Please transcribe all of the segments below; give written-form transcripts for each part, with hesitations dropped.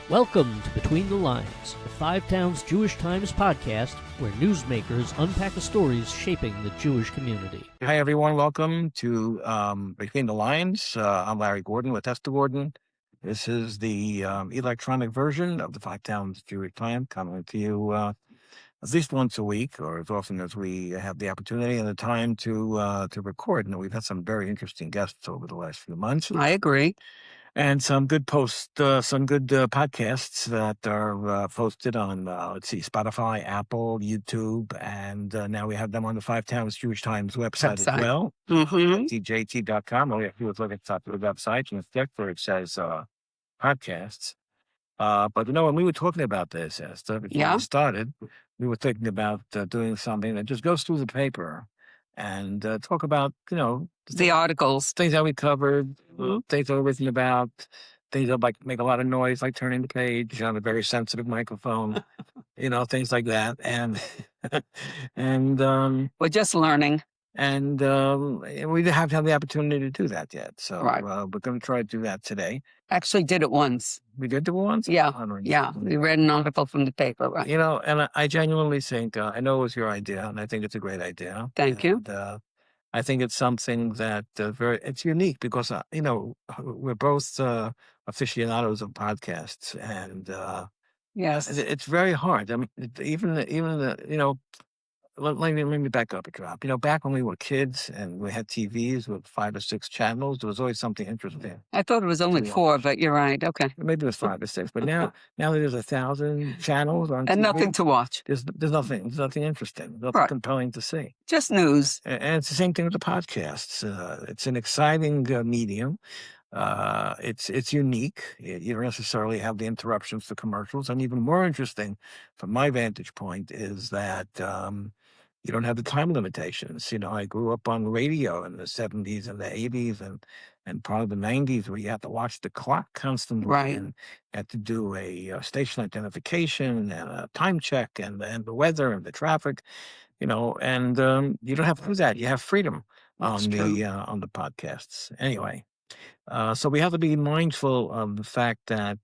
Welcome to Between the Lines, the Five Towns Jewish Times podcast, where newsmakers unpack the stories shaping the Jewish community. Hi, everyone. Welcome to Between the Lines. I'm Larry Gordon with Esta Gordon. This is the electronic version of the Five Towns Jewish Times, coming to you at least once a week, or as often as we have the opportunity and the time to record. And we've had some very interesting guests over the last few months. I agree. And some good podcasts that are posted on, Spotify, Apple, YouTube, and now we have them on the Five Towns Jewish Times website as well. TJT.com. All you have to do is look at the top of the website and check where it says podcasts. But when we were talking about this, Esther, before we started, we were thinking about doing something that just goes through the paper and talk about, the articles, things that we covered, things that we're written about, things that make a lot of noise, like turning the page on a very sensitive microphone, things like that. And we're just learning. And we haven't had the opportunity to do that yet. So we're going to try to do that today. Actually did it once. We did do it once? Yeah. We read an article from the paper, right? And I genuinely think, I know it was your idea, and I think it's a great idea. Thank you. I think it's something that it's unique because, we're both aficionados of podcasts, and yes, it's very hard. I mean, let me back up a drop. Back when we were kids and we had TVs with 5 or 6 channels, there was always something interesting. I thought it was only 4, but you're right. Okay. Maybe it was 5 or 6, but now that there's 1,000 channels on and TV, nothing to watch. There's nothing interesting, nothing compelling to see. Just news. And it's the same thing with the podcasts. It's an exciting medium. It's unique. You don't necessarily have the interruptions to commercials. And even more interesting from my vantage point is that you don't have the time limitations. I grew up on radio in the 70s and the 80s and part of the 90s where you had to watch the clock constantly. Right. And had to do a station identification and a time check and the weather and the traffic, and you don't have to do that. You have freedom on the podcasts. Anyway. So we have to be mindful of the fact that,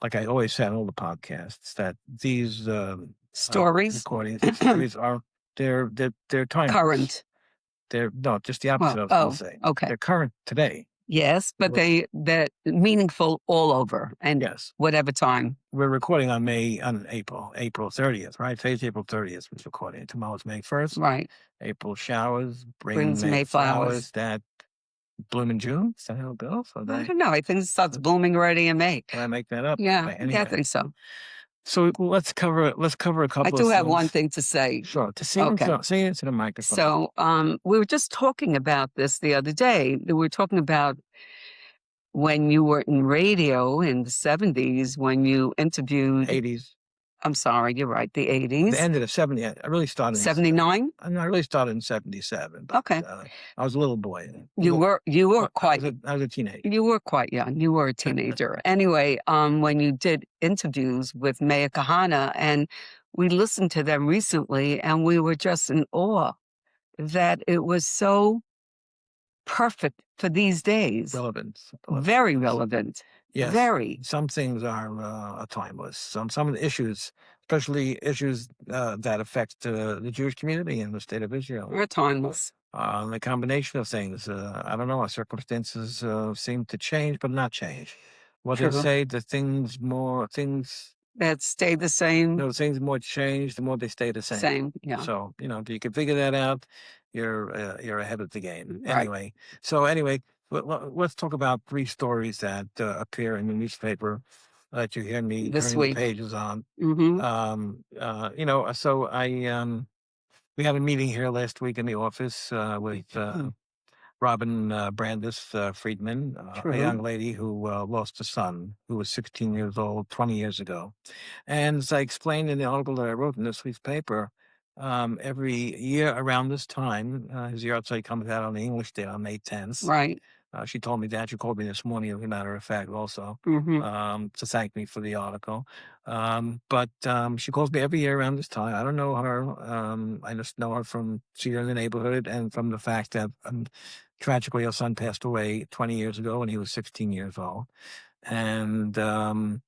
like I always say on all the podcasts, that these stories, recordings, stories are they're time current. They're just the opposite. I was going to say. Okay, they're current today. Yes, but they're meaningful all over and whatever time. We're recording on April 30th, right? Today's April 30th. We're recording. Tomorrow's May 1st. Right. April showers brings May flowers that bloom in June? Is that how it goes? I don't know. I think it starts blooming already in May. Can I make that up? Yeah, anyway. I think so. So let's cover a couple. I do have one thing to say. Sure. Say it into the microphone. So we were just talking about this the other day. We were talking about when you were in radio in the 70s, when you interviewed 80s. I'm sorry, you're right. The 80s. The end of the 70s. I really started 79. I really started in 77. But, okay. I was a little boy. You were quite. I was a teenager. You were quite young. You were a teenager. Anyway, when you did interviews with Meir Kahana, and we listened to them recently, and we were just in awe that it was so perfect for these days. Relevant. Very relevant. Yes. Very. Some things are timeless. Some of the issues, especially issues that affect the Jewish community in the state of Israel, are timeless. The combination of things, I don't know, our circumstances seem to change, but not change. What they say, the things that stay the same. No, things more change, the more they stay the same. Same, yeah. So, if you can figure that out, you're ahead of the game. Right. Anyway, let's talk about 3 stories that appear in the newspaper that you hear me turning the pages on. Mm-hmm. We had a meeting here last week in the office with Robin Brandis Friedman, a young lady who lost a son who was 16 years old 20 years ago. And as I explained in the article that I wrote in this week's paper, every year around this time, his yahrzeit comes out on the English Day on May 10th. Right. She told me that. She called me this morning, as a matter of fact, also, to thank me for the article. But she calls me every year around this time. I don't know her. I just know her from seeing her in the neighborhood and from the fact that tragically her son passed away 20 years ago when he was 16 years old. and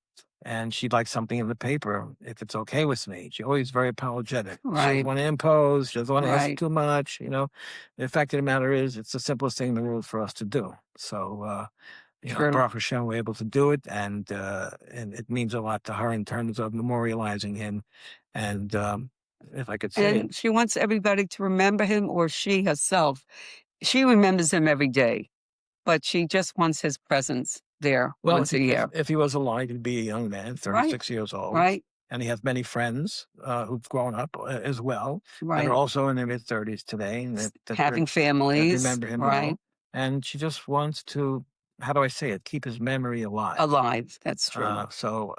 she'd like something in the paper if it's okay with me. She's always very apologetic. She Right. doesn't want to impose. She doesn't want to ask Right. too much. The fact of the matter is, it's the simplest thing in the world for us to do. So, True. Baruch Hashem, we're able to do it, and it means a lot to her in terms of memorializing him. And if I could say And she wants everybody to remember him, or she herself. She remembers him every day, but she just wants his presence there well, once a year. if he was alive, he'd be a young man, 36 years old. Right. And he has many friends who've grown up as well, that Right. are also in their mid-30s today. And that Having families. remember him Right. well. And she just wants to, how do I say it, keep his memory alive. Alive. That's true. So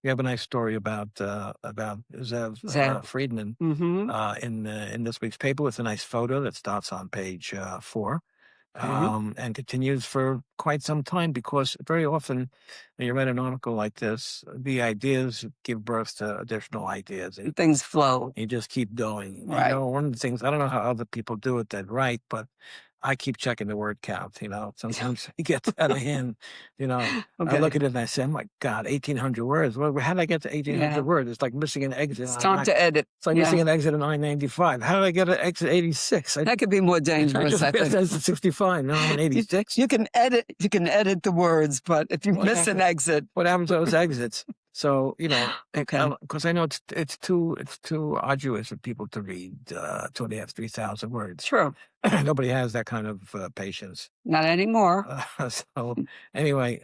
we have a nice story about Zev Friedman in this week's paper with a nice photo that starts on page 4. And continues for quite some time, because very often when you read an article like this, the ideas give birth to additional ideas. Things flow. You just keep going. Right. One of the things, I don't know how other people do it that write, but I keep checking the word count. Sometimes it gets out of hand. I look at it and I say, oh my God, 1,800 words. Well, how did I get to 1,800 words? It's like missing an exit. It's time to edit. It's like missing an exit on 995. How did I get an exit 86? That could be more dangerous. I think. That's 65. Now I'm on 86. You can edit the words, but if you miss an exit, what happens to those exits? So, okay. Because I know it's too arduous for people to read 2,500, 3,000 words. True. Nobody has that kind of patience. Not anymore. So anyway,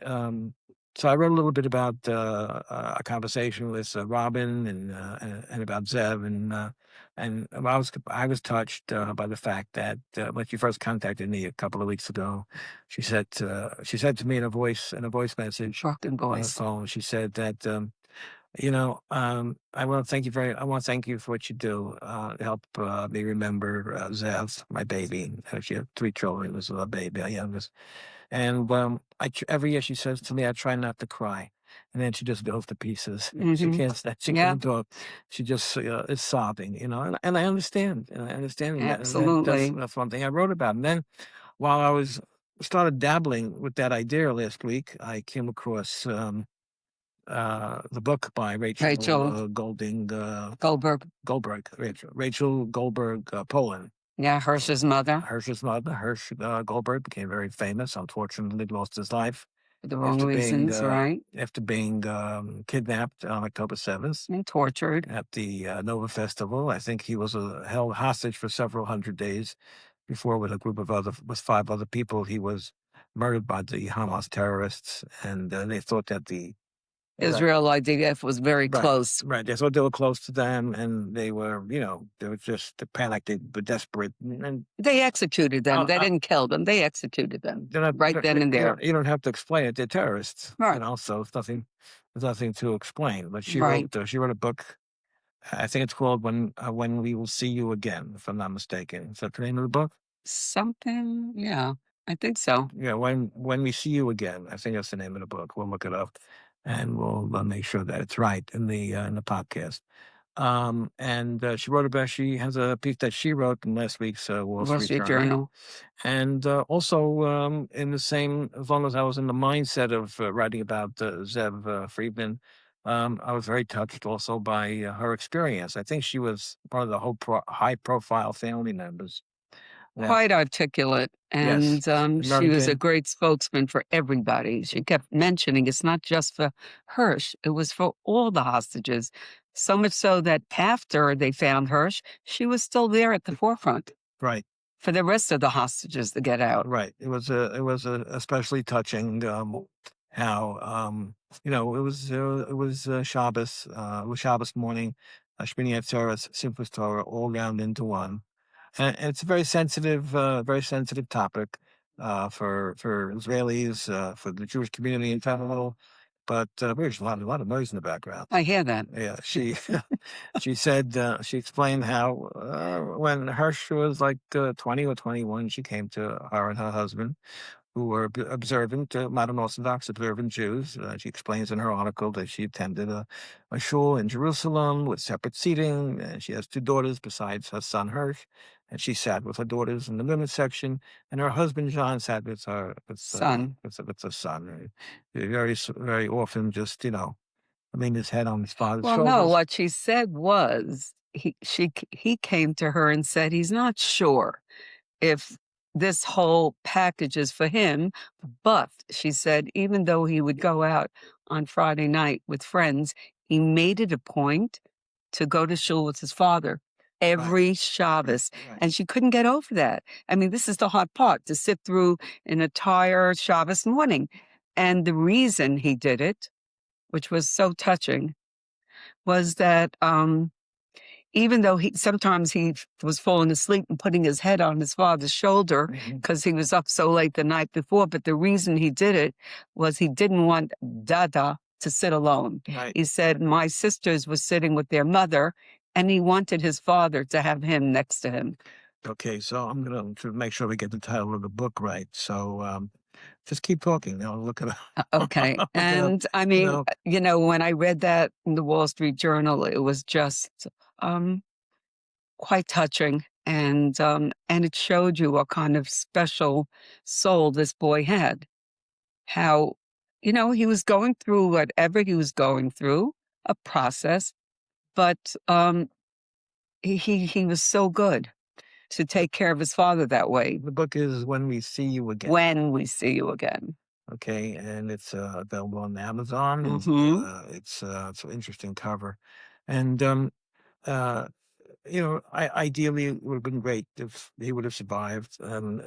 so I wrote a little bit about a conversation with Robin and about Zev, and I was touched by the fact that when she first contacted me a couple of weeks ago, she said to me in a voice message, Shocking voice, on the phone, she said that I want to thank you for what you do to help me remember Zev, my baby. She had 3 children. It was a baby, our youngest. And every year she says to me, I try not to cry. And then she just goes to pieces. She can't talk. She just is sobbing, and I understand. Absolutely. That's one thing I wrote about. And then while I started dabbling with that idea last week, I came across the book by Rachel Goldberg. Rachel Goldberg Poland. Yeah, Hirsch's mother. Hirsch Goldberg became very famous. Unfortunately, lost his life for the wrong reasons, right? After being kidnapped on October 7th. And tortured. At the Nova Festival. I think he was held hostage for several hundred days before, with 5 other people. He was murdered by the Hamas terrorists, and they thought that the Israel IDF was very close. Right. They thought they were close to them, and they were, they were just panicked. They were desperate. And they executed them. They didn't kill them. They executed them right then and there. You don't have to explain it. They're terrorists. Right. So there's nothing to explain. But she wrote a book. I think it's called When We Will See You Again, if I'm not mistaken. Is that the name of the book? Something, yeah. I think so. Yeah, When We See You Again. I think that's the name of the book. We'll look it up. And we'll make sure that it's right in the podcast. And she has a piece that she wrote in last week's Wall Street Journal. And also in the same, as long as I was in the mindset of writing about Zev Friedman, I was very touched also by her experience. I think she was part of the high-profile family members. Quite articulate, and she was a great spokesman for everybody. She kept mentioning it's not just for Hirsch, it was for all the hostages. So much so that after they found Hirsch, she was still there at the forefront. Right. For the rest of the hostages to get out. Right. It was especially touching how it was Shabbos. It was Shabbos morning, Shmini Atzeres, Simchas Torah, all round into one. And it's a very sensitive topic for Israelis, for the Jewish community in general. But there's a lot of noise in the background. I hear that. Yeah, she said she explained how when Hirsch was like 20 or 21, she came to her and her husband who were observant, modern Orthodox observant Jews. She explains in her article that she attended a shul in Jerusalem with separate seating. And she has two daughters besides her son Hirsch. And she sat with her daughters in the women's section, and her husband John sat with her Son. with her son. Very, very often, just laying his head on his father's Well, shoulders. no, what she said was he came to her and said he's not sure if this whole package is for him, but she said even though he would go out on Friday night with friends, he made it a point to go to shul with his father every Shabbos. Right. And she couldn't get over that. I mean, this is the hard part, to sit through an entire Shabbos morning. And the reason he did it, which was so touching, was that even though sometimes he was falling asleep and putting his head on his father's shoulder because he was up so late the night before, but the reason he did it was he didn't want Dada to sit alone. Right. He said, my sisters were sitting with their mother, and he wanted his father to have him next to him. Okay, so I'm going to make sure we get the title of the book right. So just keep talking. Now look at it. Okay. And I mean, when I read that in the Wall Street Journal, it was just quite touching. And it showed you what kind of special soul this boy had. How, he was going through whatever he was going through, a process, but he was so good to take care of his father that way. The book is When We See You Again. When We See You Again. Okay, and it's available on Amazon. Mm-hmm. It's an interesting cover. And, ideally it would have been great if he would have survived and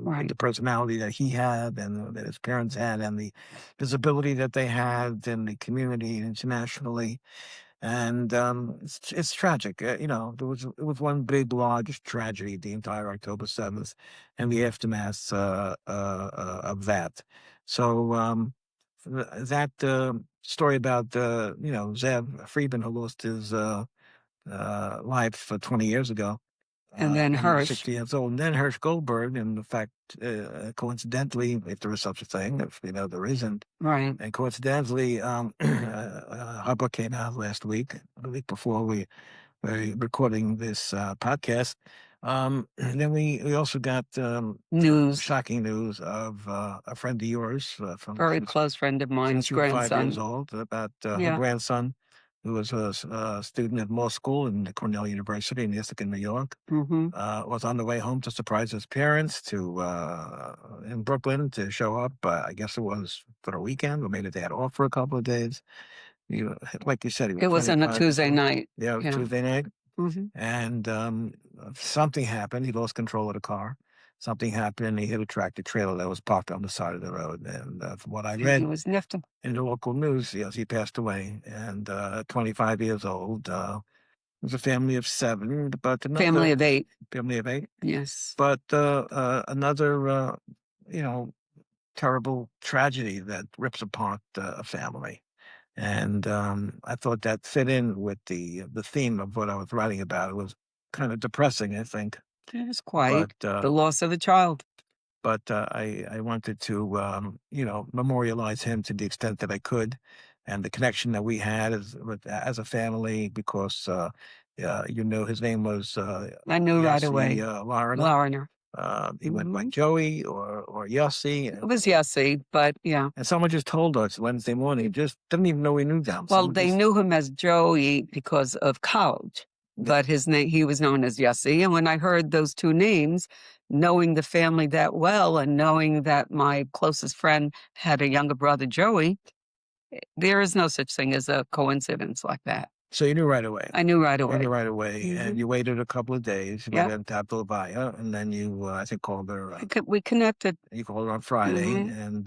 Right. the personality that he had and that his parents had and the visibility that they had in the community internationally. And it's tragic. It was one big, large tragedy, the entire October 7th and the aftermath of that. So that story about Zev Friedman, who lost his life 20 years ago. And then Hirsch. 60 years old. And then Hirsch Goldberg, and in fact, coincidentally, if there is such a thing, if there isn't. Right. And coincidentally, our book came out last week, the week before we were recording this podcast. Then we also got news, shocking news of a friend of yours from very close friend of mine's grandson, 5 years old, about her grandson, who was a student at law school in Cornell University in Esta, New York, was on the way home to surprise his parents in Brooklyn to show up. I guess it was for a weekend, or maybe they had off for a couple of days. Like you said, it was on a Tuesday night. Yeah, it was Tuesday night. And something happened. He lost control of the car. Something happened. He hit a tractor trailer that was parked on the side of the road. And from what I read, he was nifted in the local news, yes, he passed away. And 25 years old. It was a family of 7, but family of 8. Family of 8. Yes. But another, terrible tragedy that rips apart a family. And I thought that fit in with the theme of what I was writing about. It was kind of depressing, I think. It was quite the loss of a child. But I wanted to, memorialize him to the extent that I could, and the connection that we had as a family, because his name was I knew right away. Lariner. He went by Joey or Yossi. It was Yossi, but yeah. And someone just told us Wednesday morning, just didn't even know we knew them. Well, they knew him as Joey because of college, but his name, he was known as Yossi. And when I heard those two names, knowing the family that well and knowing that my closest friend had a younger brother, Joey, there is no such thing as a coincidence like that. So you knew right away. I knew right away. You knew right away, and you waited a couple of days. You went to Abdulbaya, and then you, I think, called her. We connected. You called her on Friday, and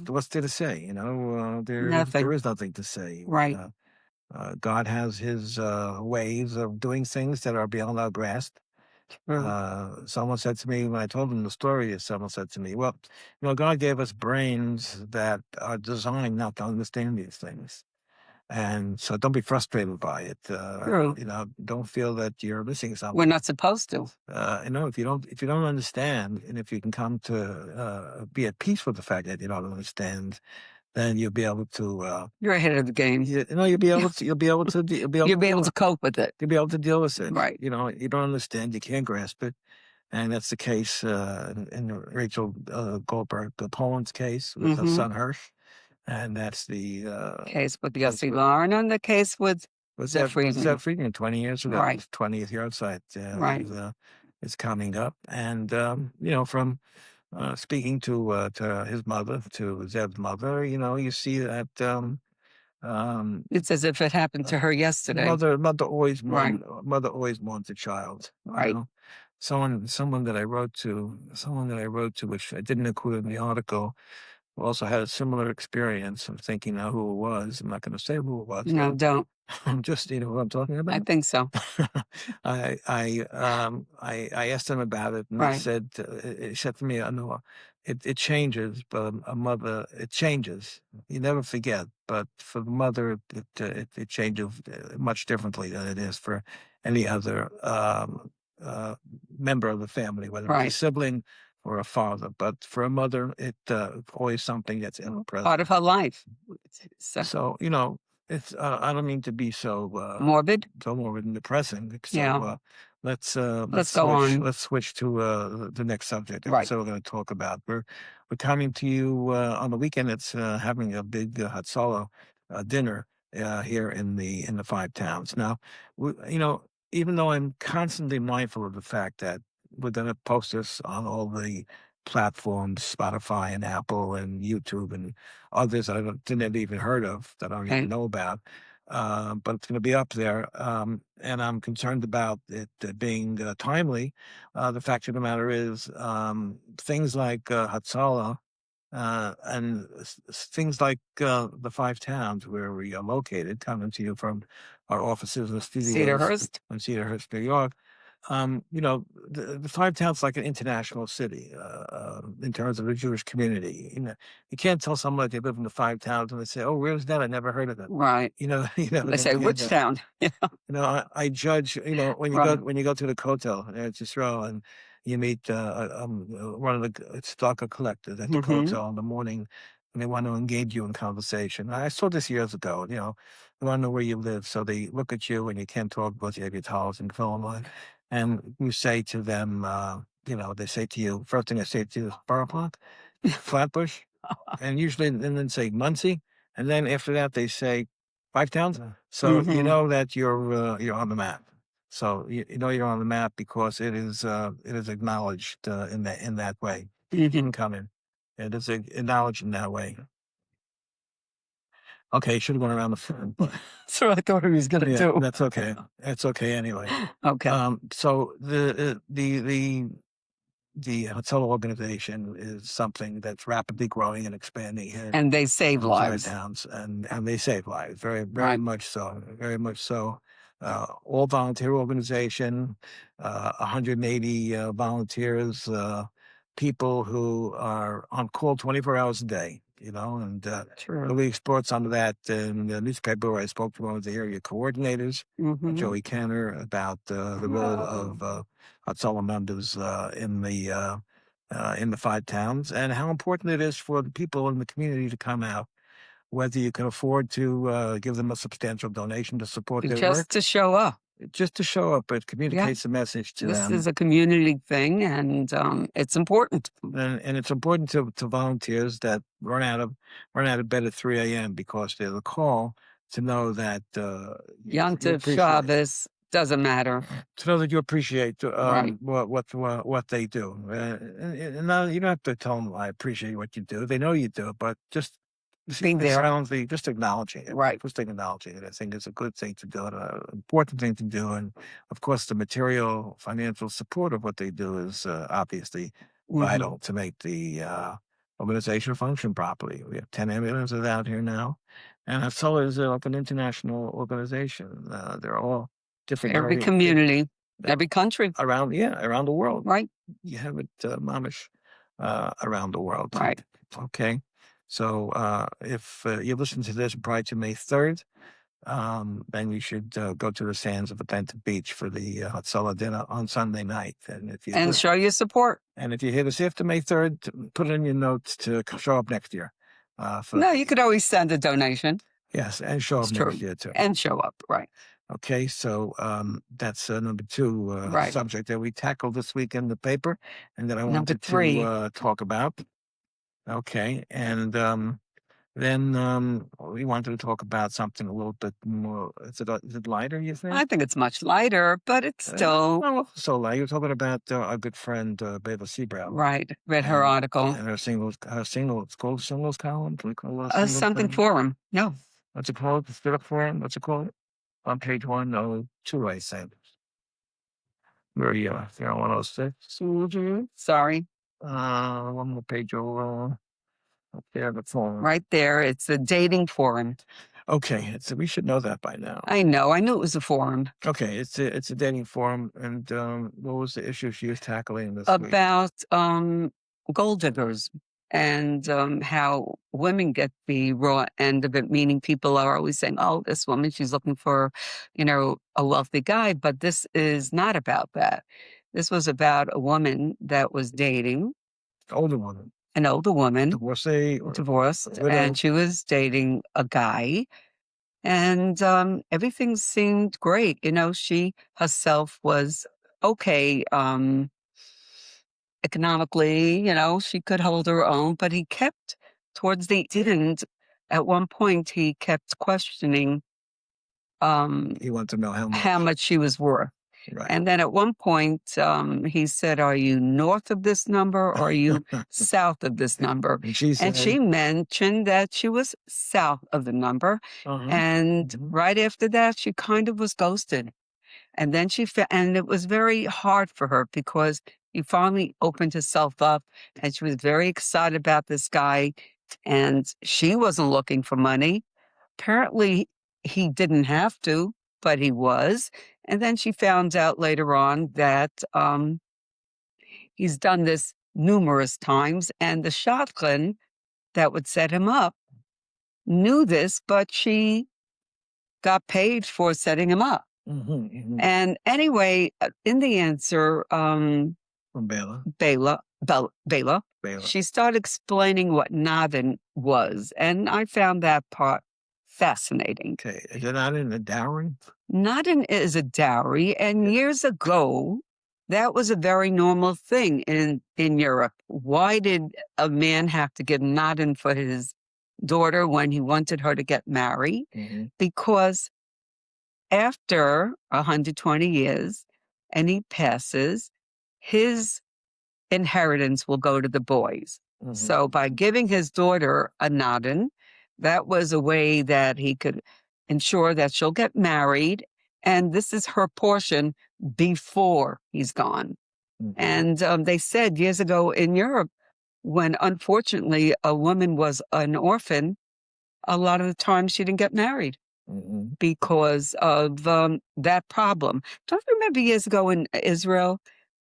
what's there to say? Nothing. There is nothing to say. Right. God has His ways of doing things that are beyond our grasp. Someone said to me when I told them the story, someone said to me, "Well, God gave us brains that are designed not to understand these things." And so don't be frustrated by it. True. Don't feel that you're missing something. We're not supposed to. If you don't understand, and if you can come to be at peace with the fact that you don't understand, then you'll be able to. You're ahead of the game. You'll be able to. You'll be able to cope with it. You'll be able to deal with it. Right. You don't understand. You can't grasp it, and that's the case in Rachel Goldberg, the Poland's case with her son Hirsch, and that's the case with Yossi Lauren and the case with Zev Friedman. Zev Friedman 20 years ago. Right. 20th yahrzeit right. is coming up, and from speaking to his mother, to Zev's mother, you see that it's as if it happened to her yesterday. Mother always mourns a child. Right. Someone that I wrote to, which I didn't include in the article, also had a similar experience. I'm thinking now who it was. I'm not going to say who it was. No, don't. Just who I'm talking about. I think so. I asked him about it, and right. he said to me, "I know it changes, but a mother, it changes. You never forget, but for the mother, it changes much differently than it is for any other member of the family, whether it's a sibling or a father. But for a mother, it's always something that's in present, part of her life. So it's I don't mean to be so morbid and depressing. So let's go switch, on. Let's switch to the next subject. Right. So we're going to talk about. We're coming to you on the weekend. It's having a big Hatzalah dinner here in the Five Towns. Now, even though I'm constantly mindful of the fact that we're going to post this on all the platforms, Spotify and Apple and YouTube and others that I didn't even heard of, that I don't even know about. But it's going to be up there. And I'm concerned about it being timely. The fact of the matter is things like Hatzalah and things like the Five Towns where we are located, coming to you from our offices in the studios in Cedarhurst, New York. The Five Towns like an international city in terms of the Jewish community. You can't tell someone that they live in the Five Towns and they say, "Oh, where's that? I never heard of it." Right. They say, "Which town?" I judge. When you go to the Kotel in Eretz Yisrael and you meet one of the tzedakah collectors at the Kotel in the morning, and they want to engage you in conversation. I saw this years ago. They want to know where you live, so they look at you and you can't talk because you have your towels and phone line. And you say to them, they say to you, first thing I say to you is Borough Park, Flatbush, and usually and then say Muncie, and then after that they say Five Towns. So you know that you're on the map. So you're on the map because it is acknowledged in that way. You can come in. It is acknowledged in that way. Okay, should have gone around the phone. That's what I thought he was going to do. That's okay. That's okay anyway. Okay. So the Hatzalah organization is something that's rapidly growing and expanding here. And they save lives. Towns, and they save lives, very, very much so. Very much so. All volunteer organization, 180 volunteers, people who are on call 24 hours a day. And the league sports under that in the newspaper where I spoke to one of the area coordinators, Joey Kenner, about the role of Hatzalah members in the Five Towns and how important it is for the people in the community to come out, whether you can afford to give them a substantial donation to support their work. Just to show up. Just to show up, it communicates the message to them. This is a community thing, and it's important. And it's important to volunteers that run out of bed at 3 a.m. because they're the call to know that Yom Tov, Shabbos, doesn't matter. To know that you appreciate what they do. And now you don't have to tell them, "I appreciate what you do." They know you do, but just being there, just acknowledging it, just acknowledging it. I think it's a good thing to do, an important thing to do, and of course, the material, financial support of what they do is obviously vital to make the organization function properly. We have 10 ambulances out here now, and Hatzalah is like an international organization. They're all different. Every community, every country around the world. Right. You have it, mamish, around the world. Right. Okay. So if you listen to this prior to May 3rd, then you should go to the sands of Atlantic Beach for the Hatzalah dinner on Sunday night. And if you show your support. And if you hear this after May 3rd, put it in your notes to show up next year. No, you could always send a donation. Yes, and show up next year too. And show up, right. Okay, so that's number 2 subject that we tackled this week in the paper, and that I wanted to talk about. Okay, and then we wanted to talk about something a little bit more. Is it lighter, you think? I think it's much lighter, but it's still... so light. You're talking about our good friend, Beva Seabrow. Right. Read her article. And her it's called Singles Column? Can we call it something forum. No. What's it called? The Civic Forum? What's it called? On page 102, I said. Where are you? 106? Mm-hmm. Sorry. One more page over. Up there, the forum. Right there. It's the dating forum. Okay, we should know that by now. I know. I knew it was a forum. Okay, it's a dating forum. And what was the issue she was tackling this week? About gold diggers and how women get the raw end of it, meaning people are always saying, oh, this woman, she's looking for, a wealthy guy. But this is not about that. This was about a woman that was dating. Older woman. An older woman. Divorced. And she was dating a guy. And everything seemed great. She herself was okay. Economically, she could hold her own, but he kept, towards the end, at one point, he kept questioning. He wanted to know how much she was worth. Right. And then at one point, he said, are you north of this number or are you south of this number? And she mentioned that she was south of the number. And right after that, she kind of was ghosted. And then and it was very hard for her because he finally opened himself up and she was very excited about this guy. And she wasn't looking for money. Apparently, he didn't have to, but he was. And then she found out later on that he's done this numerous times. And the shotgun that would set him up knew this, but she got paid for setting him up. And anyway, in the answer, from Bela, she started explaining what Nadin was. And I found that part fascinating. Okay. Is it Nadin a dowry? Nadin is a dowry. And years ago, that was a very normal thing in Europe. Why did a man have to give Nadin for his daughter when he wanted her to get married? Because after 120 years and he passes, his inheritance will go to the boys. So by giving his daughter a Nadin, that was a way that he could ensure that she'll get married. And this is her portion before he's gone. And they said years ago in Europe, when unfortunately a woman was an orphan, a lot of the time she didn't get married. Because of that problem. Don't you remember years ago in Israel,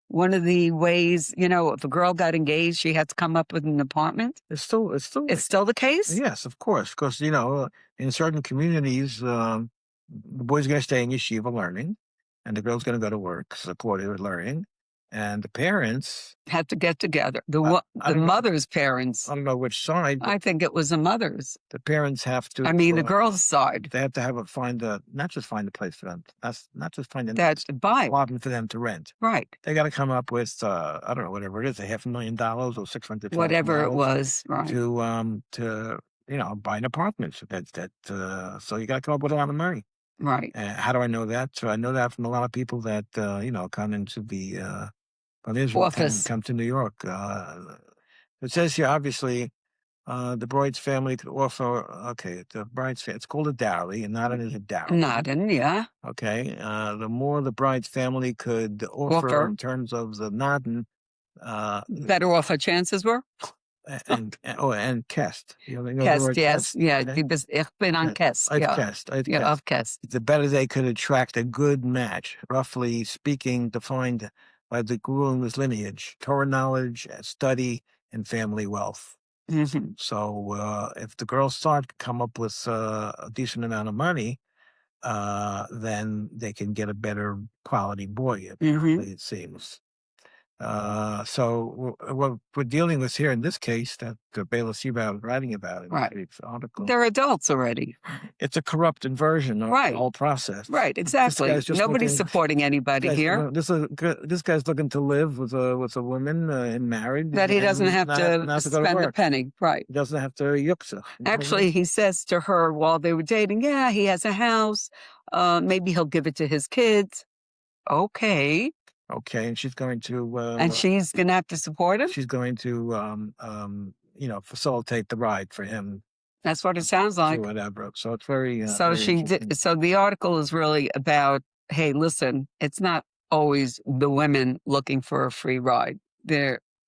one of the ways, if a girl got engaged, she had to come up with an apartment? It's still the case? Yes, of course. Because, in certain communities, the boy's going to stay in yeshiva learning, and the girl's going to go to work supporting her learning. And the parents had to get together. The mother's parents. I don't know which side. I think it was the mother's. The parents have to. The girl's side. They have to not just find a place for them. That's not just find an apartment for them to rent. Right. They got to come up with I don't know, whatever it is, $500,000 or $600,000. Whatever it was, right? To buy an apartment. So you got to come up with a lot of money. Right. How do I know that? So I know that from a lot of people that come into the Israel, office, come to New York. It says here, obviously, the bride's family could offer. Okay, the bride's family. It's called a dowry, and Nadin is a dowry. Nadin, yeah. Okay, the more the bride's family could offer in terms of the Nadin, better off her chances were. And Kest. Kest, yes. Yeah, ich bin an Kest. Of Kest. The better they could attract a good match, roughly speaking, defined by the groom's lineage, Torah knowledge, study, and family wealth. So if the girls start to come up with a decent amount of money, then they can get a better quality boy, Mm-hmm. it seems. So what we're dealing with here in this case that Bela Seba was writing about in Right. this article, They're adults already. it's a corrupted version of Right. the whole process. Right, exactly. This guy's just Nobody's looking, supporting anybody here. this guy's looking to live with a woman and married. That he doesn't and have not to go to spend a work. penny. Right. He doesn't have to yuksa. Actually, he says to her while they were dating, yeah, he has a house. Maybe he'll give it to his kids. Okay. Okay, and she's going to And she's going to have to support him? she's going to facilitate the ride for him That's what it sounds to like. whatever. So it's very So very she interesting. did. So the article is really about, hey, listen, it's not always the women looking for a free ride.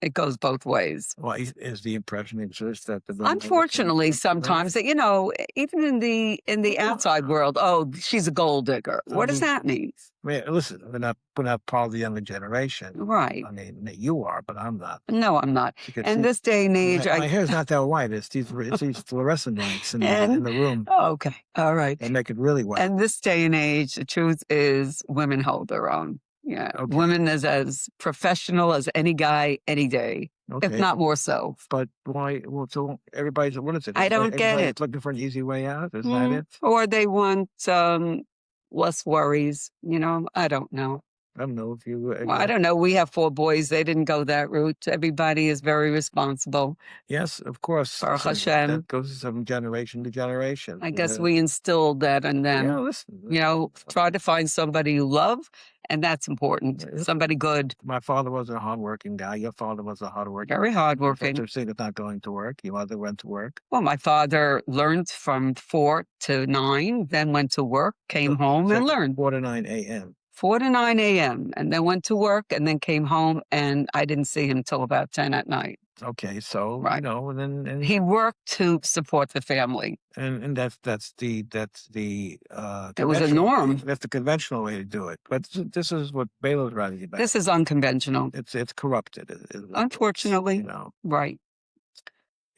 It goes both ways. Well, is the impression exists that the women are Unfortunately, looking for- sometimes even in the outside world, oh, she's a gold digger. What does that mean? I mean, listen, we're not part of the younger generation. Right. I mean, you are, but I'm not. No, I'm not. You can In see- this day and age, my hair's not that white. It's these fluorescent lights in the room. Okay, all right. They make it really white. And this day and age, the truth is, women hold their own. Yeah, Okay. women is as professional as any guy, any day, if Okay. not more so. But why? Well, so everybody's, what is it? I don't get Everybody's it. looking for an easy way out. Is that it? Or they want less worries. I don't know. I don't know if you. Well, I don't know. We have 4 boys. They didn't go that route. Everybody is very responsible. Yes, of course. Baruch So Hashem. that goes from generation to generation. I guess we instilled that in them. Yeah, listen. Try to find somebody you love, and that's important. Yeah. Somebody good, My father was a hardworking guy. Your father was a hardworking. very hardworking. Such a thing as not going to work. Your mother went to work. Well, my father learned from 4 to 9, then went to work, came home and learned. 4 to 9 a.m. 4 to 9 a.m. and then went to work and then came home, and I didn't see him until about 10 at night. Okay, so Right. and He worked to support the family. and that's the It was a conventional- norm. That's the conventional way to do it. But this is what Bala's writing about. This is unconventional, It's corrupted. unfortunately. Right.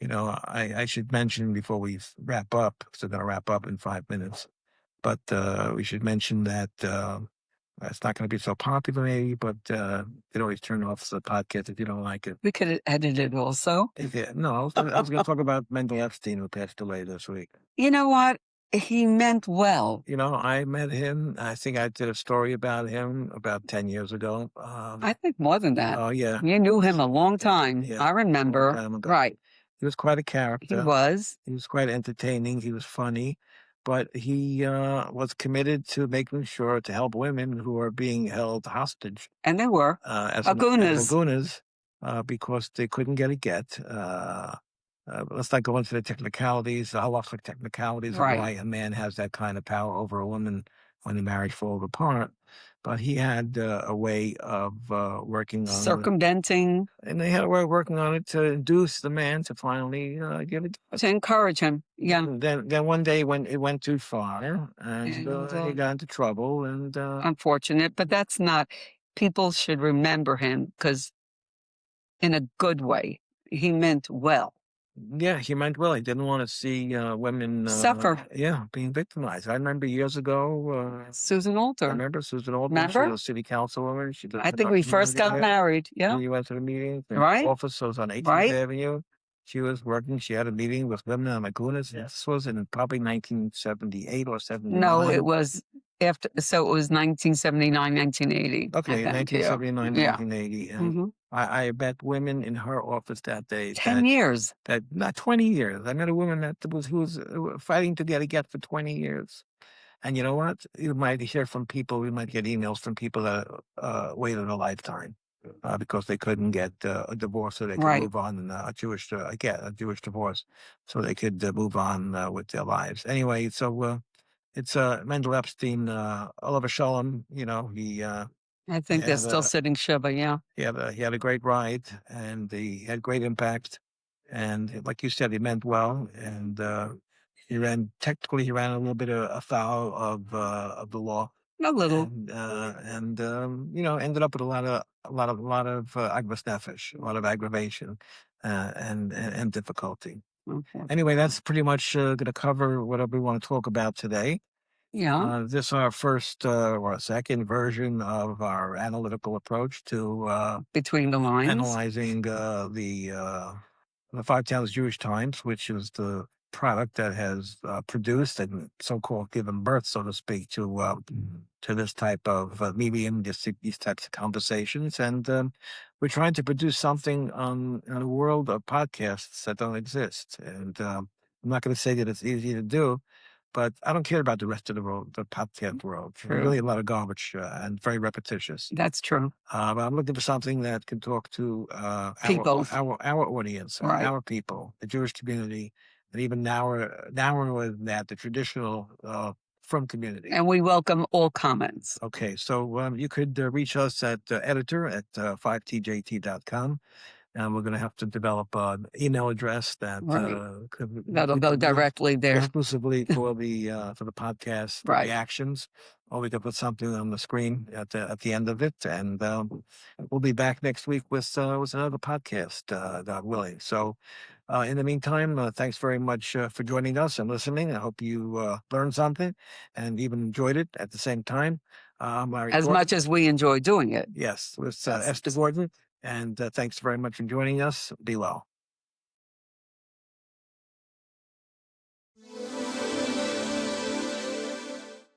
I should mention before we wrap up, because we're going to wrap up in 5 minutes, but we should mention that it's not going to be so popular maybe, but you can always turn off the podcast if you don't like it. We could edit it also. No, I was going to talk about Mendel Epstein, who passed away this week. You know what? He meant well. I met him. I think I did a story about him about 10 years ago. I think more than that. Oh, yeah. You knew him a long time. Yeah, I remember. a long time ago. Right. He was quite a He character. was. He was quite entertaining. He was funny. But he was committed to making sure to help women who are being held hostage. And they were. As Agunas. Agunas, because they couldn't get a get. Let's not go into the technicalities, the halachic technicalities Right. of why a man has that kind of power over a woman when the marriage falls apart. But he had a way of working on Circumventing, and they had a way of working on it to induce the man to finally give it. to encourage him. Yeah. And then one day when it went too far, and he And, got into trouble, and Unfortunate, but that's not. People should remember him because, in a good way, he meant well. yeah, he meant well. He didn't want to see women Suffer. being victimized. I remember years ago. Susan I Alter. remember Susan Alter. She Remember? was a city councilwoman. She did I think we first got married. Yeah. You went to the meeting. The Right. office was on 18th Right. Avenue. She was working. She had a meeting with women on Agunas. This was in probably 1978 or 79. No, it was after. So it was 1979, 1980. Okay, I think, 1979, Yeah. 1980. And Mm-hmm. I met women in her office that day. 10 years. That not 20 years. I met a woman that who was fighting to get a get for 20 years. And you know what? You might hear from people. We might get emails from people that waited a lifetime because they couldn't get a divorce, so they could Right. move on. A Jewish divorce, so they could move on with their lives. Anyway, so it's Mendel Epstein, Oliver Shalom. He. I think Yeah, they're still sitting Shiva. Yeah. He had a great ride, and he had great impact. And like you said, he meant well. And he ran a little bit afoul of the law, A little. and ended up with a lot of agmas nefesh, a lot of aggravation, and difficulty. Okay. Anyway, that's pretty much going to cover whatever we want to talk about today. Yeah. This is our first or second version of our analytical approach to Between the lines. analyzing the Five Towns Jewish Times, which is the product that has produced and so-called given birth, so to speak, to this type of medium, these types of conversations. And we're trying to produce something in a world of podcasts that don't exist. And I'm not going to say that it's easy to do, but I don't care about the rest of the world, the podcast world. True. Really a lot of garbage and very repetitious. That's true. But I'm looking for something that can talk to People. our audience, Right. our people, the Jewish community, and even narrower than that, the traditional from community. And we welcome all comments. Okay, so you could reach us at editor at 5tjt.com. And we're going to have to develop an email address that that'll go directly there exclusively for the podcast Right. reactions. Or we could put something on the screen at the end of it, and we'll be back next week with another podcast, God willing. So, in the meantime, thanks very much for joining us and listening. I hope you learned something and even enjoyed it at the same time. as much as we enjoy doing it. Yes, with Esta Gordon. And thanks very much for joining us. Be well.